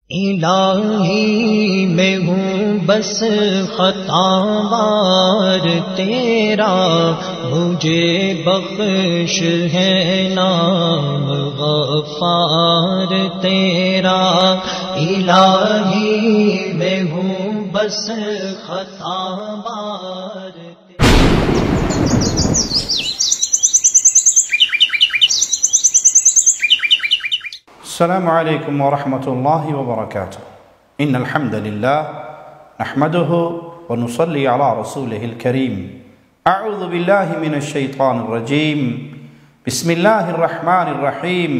الہی میں ہوں بس خطاوار تیرا، مجھے بخش ہے نام غفار تیرا۔ الہی میں ہوں بس خطاوار تیرا۔ السلام علیکم ورحمۃ اللہ وبرکاتہ۔ ان الحمد للہ نحمده ونصلی علی رسولہ الکریم۔ اعوذ باللہ من الشیطان الرجیم۔ بسم اللہ الرحمن الرحیم۔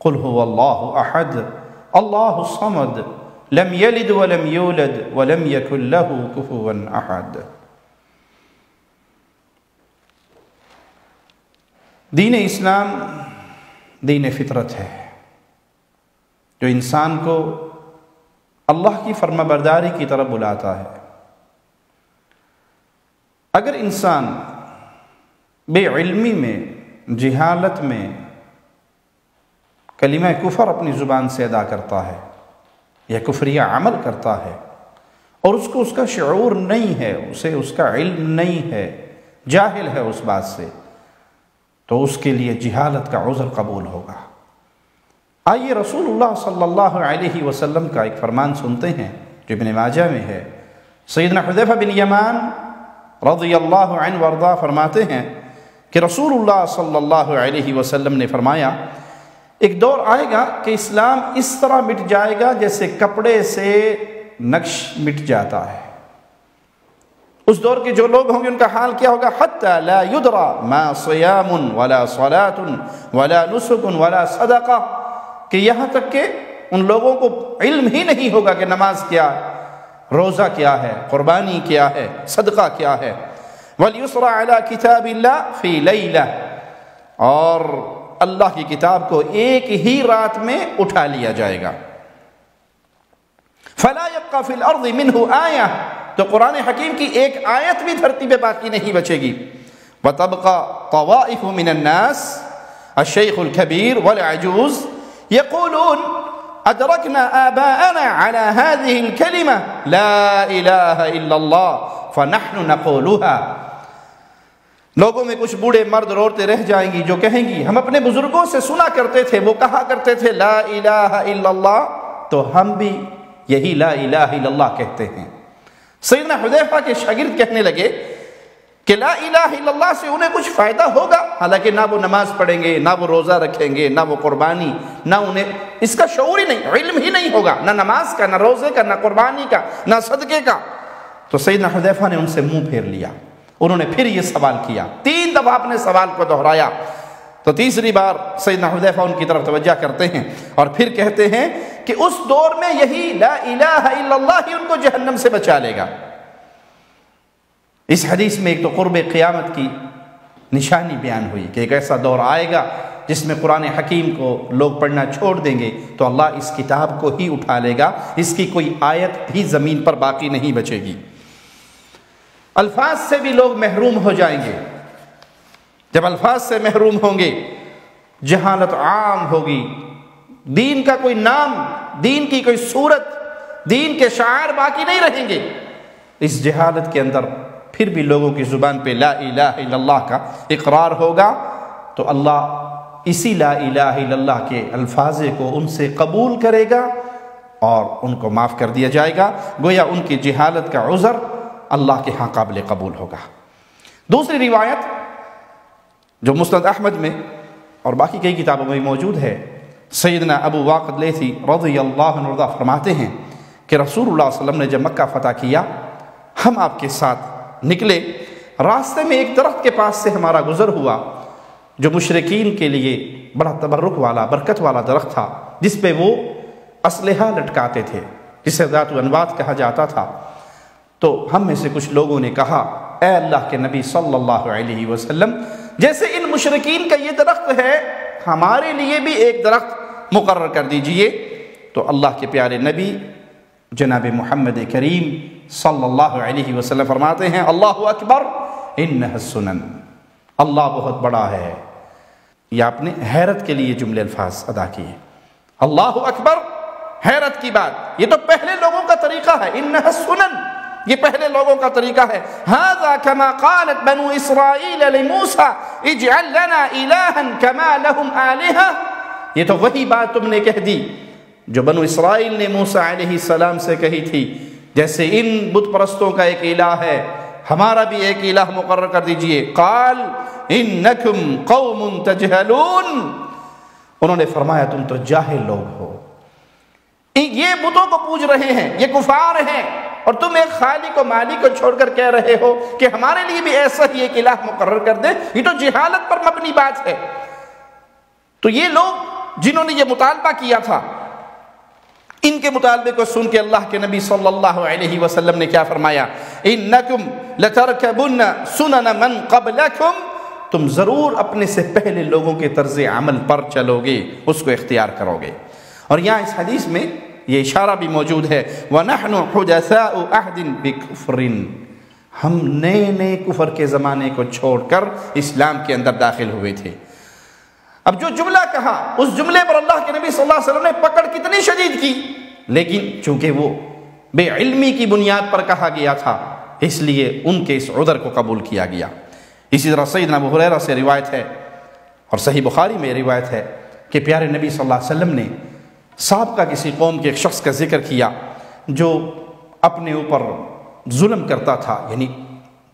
قل هو اللہ احد اللہ الصمد لم یلد ولم یولد ولم یکن له کفوا احد۔ دین اسلام دین فطرت ہے جو انسان کو اللہ کی فرما برداری کی طرف بلاتا ہے۔ اگر انسان بے علمی میں، جہالت میں کلمہ کفر اپنی زبان سے ادا کرتا ہے یا کفریہ عمل کرتا ہے اور اس کو اس کا شعور نہیں ہے، اسے اس کا علم نہیں ہے، جاہل ہے اس بات سے، تو اس کے لیے جہالت کا عذر قبول ہوگا۔ آئیے رسول اللہ صلی اللہ علیہ وسلم کا ایک فرمان سنتے ہیں جو ابن ماجہ میں ہے۔ سیدنا حذیفہ بن یمان رضی اللہ عنہ وارضاہ فرماتے ہیں کہ رسول اللہ صلی اللہ علیہ وسلم نے فرمایا، ایک دور آئے گا کہ اسلام اس طرح مٹ جائے گا جیسے کپڑے سے نقش مٹ جاتا ہے۔ اس دور کے جو لوگ ہوں گے ان کا حال کیا ہوگا؟ حتی لا یدرا ما صیام ولا صلاة ولا نسک ولا صدقہ، کہ یہاں تک کہ ان لوگوں کو علم ہی نہیں ہوگا کہ نماز کیا ہے، روزہ کیا ہے، قربانی کیا ہے، صدقہ کیا ہے۔ وَلْيُسْرَ عَلَى كِتَابِ اللَّهِ فِي لَيْلَةٍ، اور اللہ کی کتاب کو ایک ہی رات میں اٹھا لیا جائے گا۔ فَلَا يَبْقَى فِي الْأَرْضِ مِنْهُ آیَةٌ، تو قرآن حکیم کی ایک آیت بھی دھرتی پہ باقی نہیں بچے گی۔ وَتَبْقَى طَوَائِفُ مِنَ النَّاسِ الشَّيْخُ الْكَبِيرُ وَالْعَجُوزُ يقولون أدركنا آباءنا على هذه الكلمة لا إله إلا الله فنحن نقولها۔ لوگوں میں کچھ بوڑھے مرد روتے رہ جائیں گی جو کہیں گی ہم اپنے بزرگوں سے سنا کرتے تھے، وہ کہا کرتے تھے لا الہ الا اللہ، تو ہم بھی یہی لا الہ الا اللہ کہتے ہیں۔ سیدنا حذیفہ کے شاگرد کہنے لگے کہ لا الہ الا اللہ سے انہیں کچھ فائدہ ہوگا، حالانکہ نہ وہ نماز پڑھیں گے، نہ وہ روزہ رکھیں گے، نہ وہ قربانی، نہ انہیں اس کا شعور ہی نہیں، علم ہی نہیں ہوگا، نہ نماز کا، نہ روزے کا، نہ قربانی کا، نہ صدقے کا۔ تو سیدنا حذیفہ نے ان سے منہ پھیر لیا۔ انہوں نے پھر یہ سوال کیا، 3 دفعہ اپنے سوال کو دہرایا۔ تو تیسری بار سیدنا حذیفہ ان کی طرف توجہ کرتے ہیں اور پھر کہتے ہیں کہ اس دور میں یہی لا الہ الا اللہ ہی ان کو جہنم سے بچا لے گا۔ اس حدیث میں ایک تو قرب قیامت کی نشانی بیان ہوئی کہ ایک ایسا دور آئے گا جس میں قرآن حکیم کو لوگ پڑھنا چھوڑ دیں گے تو اللہ اس کتاب کو ہی اٹھا لے گا، اس کی کوئی آیت بھی زمین پر باقی نہیں بچے گی۔ الفاظ سے بھی لوگ محروم ہو جائیں گے۔ جب الفاظ سے محروم ہوں گے، جہالت عام ہوگی، دین کا کوئی نام، دین کی کوئی صورت، دین کے شعائر باقی نہیں رہیں گے۔ اس جہالت کے اندر پھر بھی لوگوں کی زبان پہ لا الہ الا اللہ کا اقرار ہوگا تو اللہ اسی لا الہ الا اللہ کے الفاظ کو ان سے قبول کرے گا اور ان کو معاف کر دیا جائے گا، گویا ان کی جہالت کا عذر اللہ کے ہاں قابل قبول ہوگا۔ دوسری روایت جو مسند احمد میں اور باقی کئی کتابوں میں موجود ہے، سیدنا ابو واقد لیثی رضی اللہ عنہ فرماتے ہیں کہ رسول اللہ صلی اللہ علیہ وسلم نے جب مکہ فتح کیا، ہم آپ کے ساتھ نکلے، راستے میں ایک درخت کے پاس سے ہمارا گزر ہوا جو مشرکین کے لیے بڑا تبرک والا، برکت والا درخت تھا، جس پہ وہ اسلحہ لٹکاتے تھے، جسے ذات الانوات کہا جاتا تھا۔ تو ہم میں سے کچھ لوگوں نے کہا اے اللہ کے نبی صلی اللہ علیہ وسلم، جیسے ان مشرکین کا یہ درخت ہے، ہمارے لیے بھی ایک درخت مقرر کر دیجئے۔ تو اللہ کے پیارے نبی جناب محمد کریم صلی اللہ علیہ وسلم فرماتے ہیں اللہ اکبر انہا السنن، اللہ بہت بڑا ہے۔ یہ آپ نے حیرت کے لیے جملے الفاظ ادا کیے، اللہ اکبر حیرت کی بات، یہ تو پہلے لوگوں کا طریقہ ہے، انہا سنن، یہ پہلے لوگوں کا طریقہ ہے. ھذا کما قالت بنو اسرائیل لموسیٰ اجعل لنا الہا کما لہم آلہہ. یہ تو وہی بات تم نے کہہ دی جو بنو اسرائیل نے موسیٰ علیہ السلام سے کہی تھی، جیسے ان بت پرستوں کا ایک الہ ہے، ہمارا بھی ایک الہ مقرر کر دیجئے. قال انکم قوم تجہلون، انہوں نے فرمایا تم تو جاہل لوگ ہو، یہ بتوں کو پوج رہے ہیں، یہ کفار ہیں، اور تم ایک خالق و مالک کو چھوڑ کر کہہ رہے ہو کہ ہمارے لیے بھی ایسا ہی ایک الہ مقرر کر دے. یہ تو جہالت پر مبنی بات ہے. تو یہ لوگ جنہوں نے یہ مطالبہ کیا تھا، ان کے مطالبے کو سن کے اللہ کے نبی صلی اللہ علیہ وسلم نے کیا فرمایا؟ انکم لترکبن سنن من قبلکم، تم ضرور اپنے سے پہلے لوگوں کے طرز عمل پر چلو گے، اس کو اختیار کرو گے. اور یہاں اس حدیث میں یہ اشارہ بھی موجود ہے، وَنَحْنُ حُدَثَاءُ عَهْدٍ بِكُفْرٍ، ہم نئے نئے کفر کے زمانے کو چھوڑ کر اسلام کے اندر داخل ہوئے تھے. اب جو جملہ کہا، اس جملے پر اللہ کے نبی صلی اللہ علیہ وسلم نے پکڑ کتنی شدید کی، لیکن چونکہ وہ بے علمی کی بنیاد پر کہا گیا تھا، اس لیے ان کے اس عذر کو قبول کیا گیا. اسی طرح سیدنا ابو ہریرہ سے روایت ہے، اور صحیح بخاری میں روایت ہے کہ پیارے نبی صلی اللہ علیہ وسلم نے سابقہ کسی قوم کے ایک شخص کا ذکر کیا جو اپنے اوپر ظلم کرتا تھا، یعنی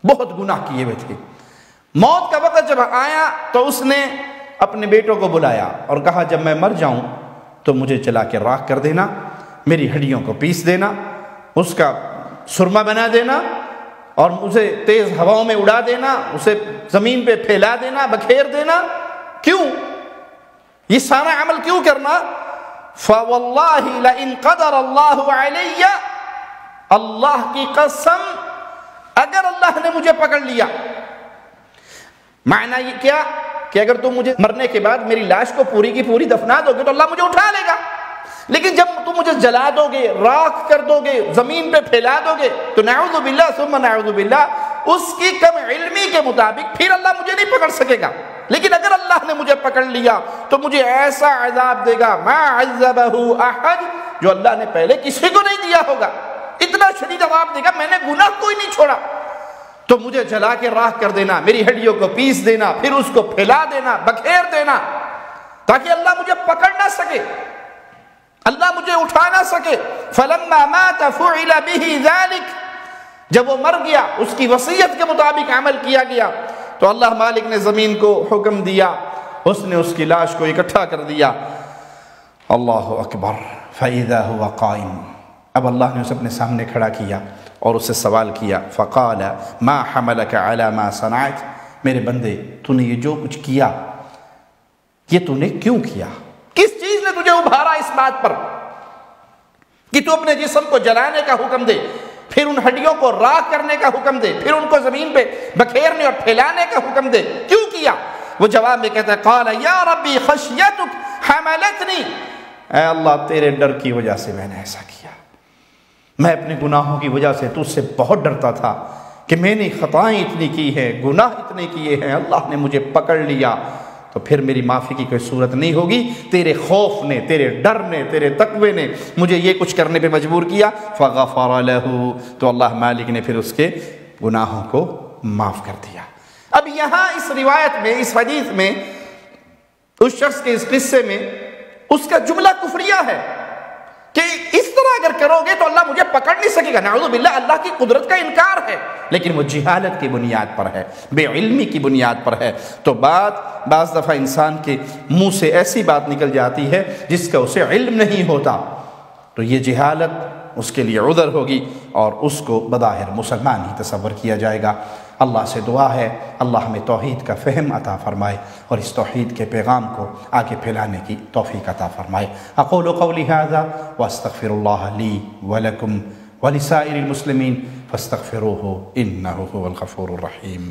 بہت گناہ کیے ہوئے تھے. موت کا وقت جب آیا تو اس نے اپنے بیٹوں کو بلایا اور کہا جب میں مر جاؤں تو مجھے جلا کے راکھ کر دینا، میری ہڈیوں کو پیس دینا، اس کا سرما بنا دینا اور اسے تیز ہواؤں میں اڑا دینا، اسے زمین پہ پھیلا دینا، بکھیر دینا. کیوں یہ سارا عمل کیوں کرنا؟ فَوَاللَّهِ لَإِن قَدَرَ اللَّهُ عَلَيَّ، اللہ کی قسم اگر اللہ نے مجھے پکڑ لیا. معنی یہ کیا کہ اگر تم مجھے مرنے کے بعد میری لاش کو پوری کی پوری دفنا دو گے تو اللہ مجھے اٹھا لے گا، لیکن جب تم مجھے جلا دو گے، راکھ کر دو گے، زمین پہ پھیلا دو گے تو نعوذ باللہ ثم نعوذ باللہ اس کی کم علمی کے مطابق پھر اللہ مجھے نہیں پکڑ سکے گا. لیکن اگر اللہ نے مجھے پکڑ لیا تو مجھے ایسا عذاب دے گا ما عذبہ احد، جو اللہ نے پہلے کسی کو نہیں دیا ہوگا. اتنا شدید عذاب دے گا، میں نے گناہ کوئی نہیں چھوڑا، تو مجھے جلا کے راکھ کر دینا، میری ہڈیوں کو پیس دینا، پھر اس کو پھیلا دینا، بکھیر دینا، تاکہ اللہ مجھے پکڑ نہ سکے، اللہ مجھے اٹھا نہ سکے. فلما مات فعل به ذلك، جب وہ مر گیا اس کی وصیت کے مطابق عمل کیا گیا تو اللہ مالک نے زمین کو حکم دیا، اس نے اس کی لاش کو اکٹھا کر دیا. اللہ اکبر. فاذا هو قائم، اب اللہ نے اسے اپنے سامنے کھڑا کیا اور اسے سوال کیا. فقال ما حملك على ما صنعت، میرے بندے تو نے یہ جو کچھ کیا یہ تو نے کیوں کیا؟ کس چیز نے تجھے ابھارا اس بات پر کہ تو اپنے جسم کو جلانے کا حکم دے، پھر ان ہڈیوں کو راکھ کرنے کا حکم دے، پھر ان کو زمین پہ بکھیرنے اور پھیلانے کا حکم دے؟ کیوں کیا؟ وہ جواب میں کہتا ہے قال یا ربی خشیتک حملتنی، اے اللہ تیرے ڈر کی وجہ سے میں نے ایسا کیا، میں اپنے گناہوں کی وجہ سے تجھ سے بہت ڈرتا تھا کہ میں نے خطائیں اتنی کی ہیں، گناہ اتنے کیے ہیں، اللہ نے مجھے پکڑ لیا تو پھر میری معافی کی کوئی صورت نہیں ہوگی. تیرے خوف نے، تیرے ڈر نے، تیرے تقوی نے مجھے یہ کچھ کرنے پہ مجبور کیا. فغفر له، تو اللہ مالک نے پھر اس کے گناہوں کو معاف کر دیا. اب یہاں اس روایت میں، اس حدیث میں، اس شخص کے اس قصے میں اس کا جملہ کفریہ ہے کہ اس طرح اگر کرو گے تو اللہ مجھے پکڑ نہیں سکے گا. نعوذ باللہ، اللہ کی قدرت کا انکار ہے، لیکن وہ جہالت کی بنیاد پر ہے، بے علمی کی بنیاد پر ہے. تو بعض دفعہ انسان کے منہ سے ایسی بات نکل جاتی ہے جس کا اسے علم نہیں ہوتا، تو یہ جہالت اس کے لیے عذر ہوگی اور اس کو بظاہر مسلمان ہی تصور کیا جائے گا. اللہ سے دعا ہے اللہ ہمیں توحید کا فہم عطا فرمائے اور اس توحید کے پیغام کو آگے پھیلانے کی توفیق عطا فرمائے. اقول قولی ھذا واستغفر اللہ لی ولکم ولسائر المسلمین فاستغفروہ انہ هو الغفور الرحیم.